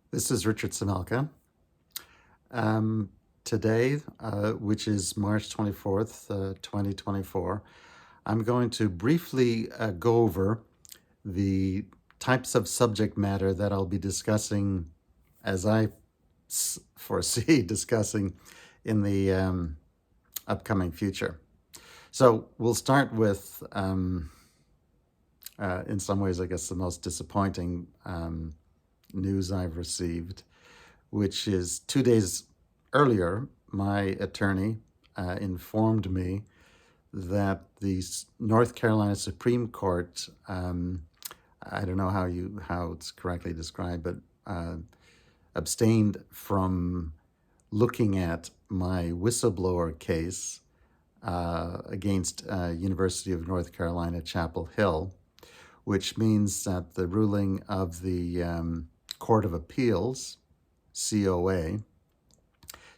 This is Richard Samelka. Today, which is March 24th, 2024, I'm going to briefly go over the types of subject matter that I'll be discussing as I foresee discussing in the upcoming future. So we'll start with, in some ways, I guess, the most disappointing news I've received, which is 2 days earlier, my attorney informed me that the North Carolina Supreme Court, I don't know how it's correctly described, but abstained from looking at my whistleblower case against University of North Carolina, Chapel Hill, which means that the ruling of the Court of Appeals, COA,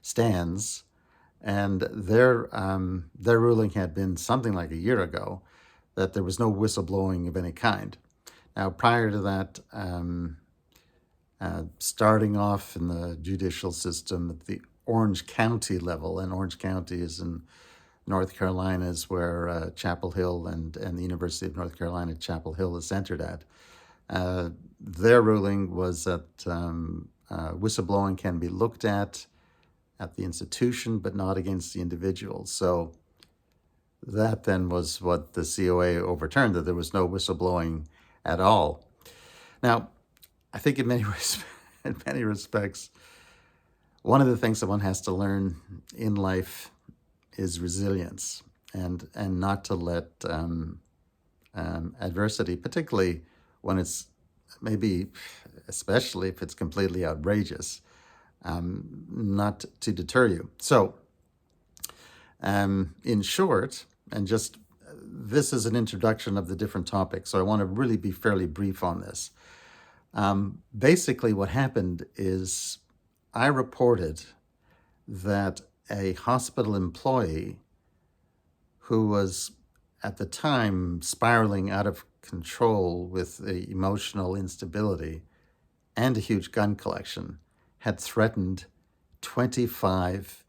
stands, and their ruling had been something like a year ago that there was no whistleblowing of any kind. Now, prior to that, starting off in the judicial system at the Orange County level, and Orange County is in North Carolina, is where Chapel Hill and the University of North Carolina, Chapel Hill is centered at. Their ruling was that whistleblowing can be looked at the institution, but not against the individual. So that then was what the COA overturned, that there was no whistleblowing at all. Now, I think in many respects, one of the things that one has to learn in life is resilience, and not to let adversity, particularly when it's maybe, especially if it's completely outrageous, not to deter you. So, in short, and just this is an introduction of the different topics, so I want to really be fairly brief on this. Basically, what happened is I reported that a hospital employee who was at the time spiraling out of control with the emotional instability and a huge gun collection had threatened 25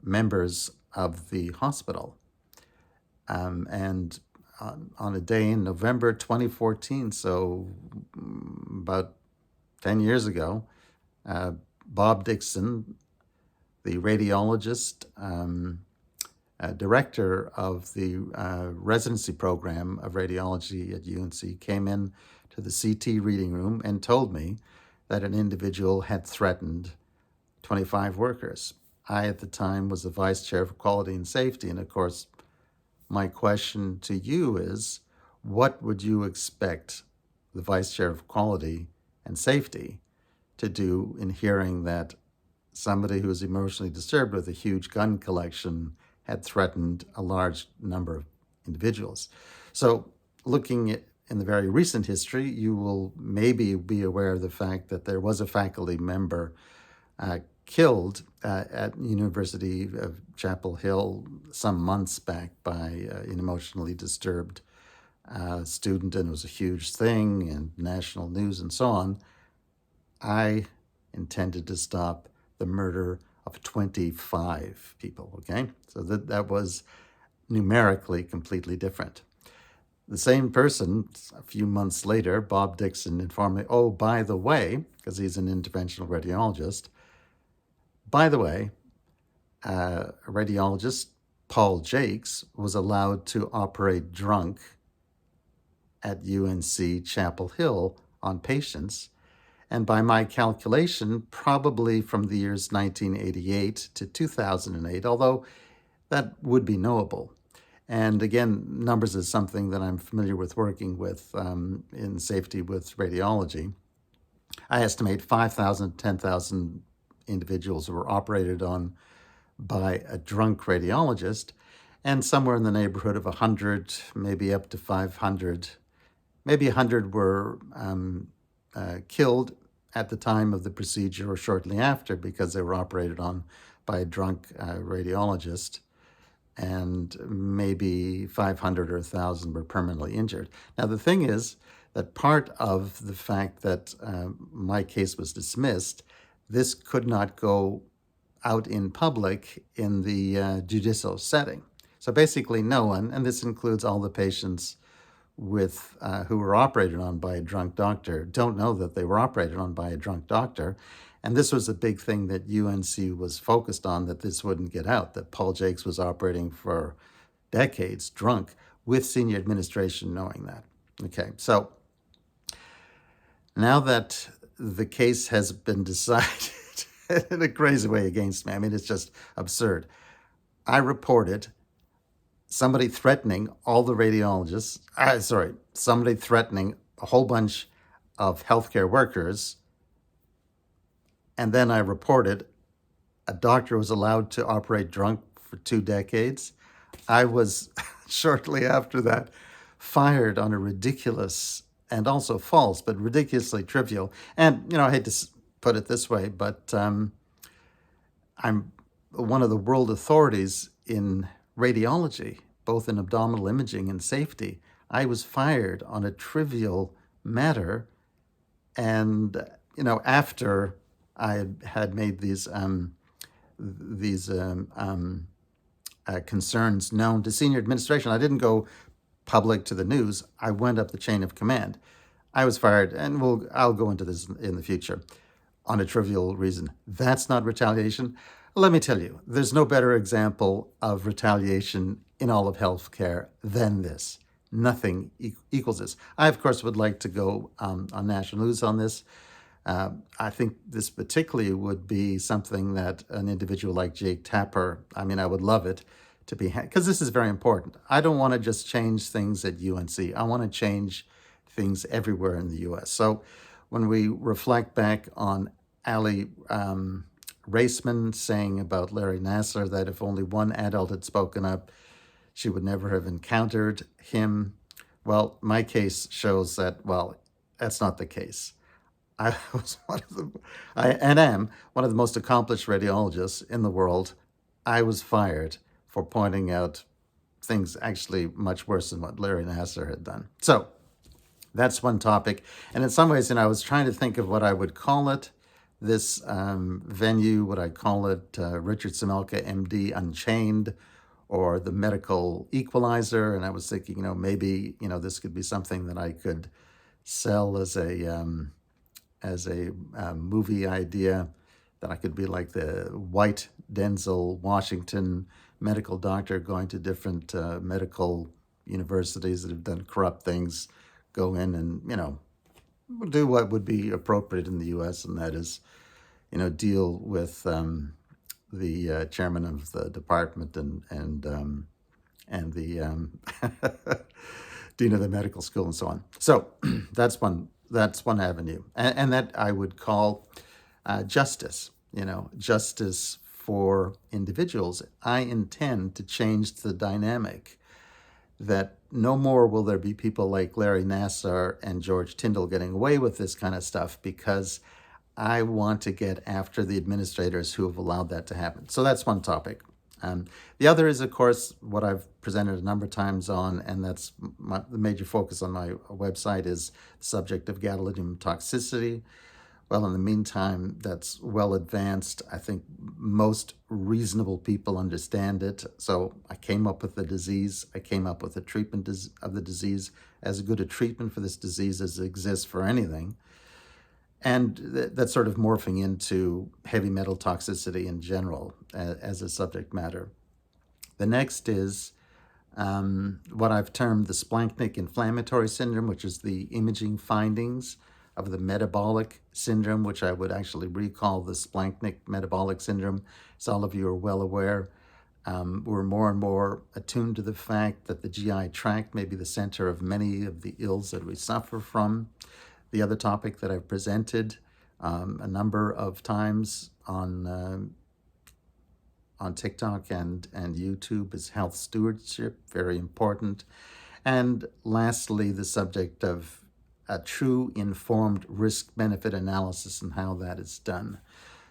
members of the hospital. And on a day in November 2014, so about 10 years ago, Bob Dixon, the radiologist, director of the residency program of radiology at UNC, came in to the CT reading room and told me that an individual had threatened 25 workers. I, at the time, was the vice chair for quality and safety, and of course, my question to you is, what would you expect the vice chair of quality and safety to do in hearing that somebody who was emotionally disturbed with a huge gun collection had threatened a large number of individuals? So, looking at in the very recent history, you will maybe be aware of the fact that there was a faculty member killed at University of Chapel Hill some months back by an emotionally disturbed student, and it was a huge thing and national news and so on. I intended to stop the murder of 25 people, okay? So that was numerically completely different. The same person, a few months later, Bob Dixon, informed me, oh, by the way, because he's an interventional radiologist, by the way, radiologist Paul Jakes was allowed to operate drunk at UNC Chapel Hill on patients, and by my calculation, probably from the years 1988 to 2008, although that would be knowable. And again, numbers is something that I'm familiar with working with in safety with radiology. I estimate 5,000, 10,000 individuals were operated on by a drunk radiologist, and somewhere in the neighborhood of 100, maybe up to 500, maybe 100 were killed at the time of the procedure or shortly after because they were operated on by a drunk radiologist, and maybe 500 or 1,000 were permanently injured. Now, the thing is that part of the fact that my case was dismissed, this could not go out in public in the judicial setting. So basically, no one, and this includes all the patients with who were operated on by a drunk doctor, don't know that they were operated on by a drunk doctor. And this was a big thing that UNC was focused on, that this wouldn't get out, that Paul Jakes was operating for decades drunk with senior administration knowing that. Okay, so now that the case has been decided in a crazy way against me, I mean, it's just absurd. I reported somebody threatening all the radiologists, somebody threatening a whole bunch of healthcare workers. And then I reported a doctor was allowed to operate drunk for 2 decades. I was shortly after that fired on a ridiculous and also false, but ridiculously trivial. And, I hate to put it this way, but I'm one of the world authorities in radiology, both in abdominal imaging and safety. I was fired on a trivial matter. And, after I had made these concerns known to senior administration, I didn't go public to the news. I went up the chain of command. I was fired, and I'll go into this in the future, on a trivial reason. That's not retaliation. Let me tell you, there's no better example of retaliation in all of healthcare than this. Nothing equals this. I, of course, would like to go on national news on this. I think this particularly would be something that an individual like Jake Tapper, I would love it to be, because this is very important. I don't want to just change things at UNC. I want to change things everywhere in the U.S. So when we reflect back on Ali Raceman saying about Larry Nassar that if only one adult had spoken up, she would never have encountered him. Well, my case shows that, that's not the case. I was am one of the most accomplished radiologists in the world. I was fired for pointing out things actually much worse than what Larry Nassar had done. So that's one topic. And in some ways, I was trying to think of what I would call it. This venue, would I call it Richard Semelka, MD Unchained, or the Medical Equalizer? And I was thinking, maybe, this could be something that I could sell as a movie idea, that I could be like the white Denzel Washington medical doctor going to different medical universities that have done corrupt things, go in and, do what would be appropriate in the U.S., and that is, deal with the chairman of the department and the dean of the medical school and so on. So that's one avenue, and that I would call justice. Justice for individuals. I intend to change the dynamic, that no more will there be people like Larry Nassar and George Tyndall getting away with this kind of stuff, because I want to get after the administrators who have allowed that to happen. So that's one topic. The other is, of course, what I've presented a number of times on, and that's the major focus on my website, is the subject of gadolinium toxicity. Well, in the meantime, that's well advanced. I think most reasonable people understand it. So I came up with the disease. I came up with a treatment of the disease, as good a treatment for this disease as exists for anything. And that's sort of morphing into heavy metal toxicity in general as a subject matter. The next is what I've termed the Splanchnick inflammatory syndrome, which is the imaging findings of the metabolic syndrome, which I would actually recall the Splanchnick metabolic syndrome. As all of you are well aware, we're more and more attuned to the fact that the GI tract may be the center of many of the ills that we suffer from. The other topic that I've presented a number of times on TikTok and YouTube is health stewardship, very important. And lastly, the subject of a true informed risk-benefit analysis and how that is done.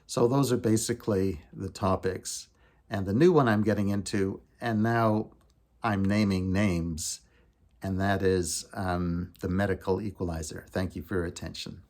So those are basically the topics. And the new one I'm getting into, and now I'm naming names, and that is the medical equalizer. Thank you for your attention.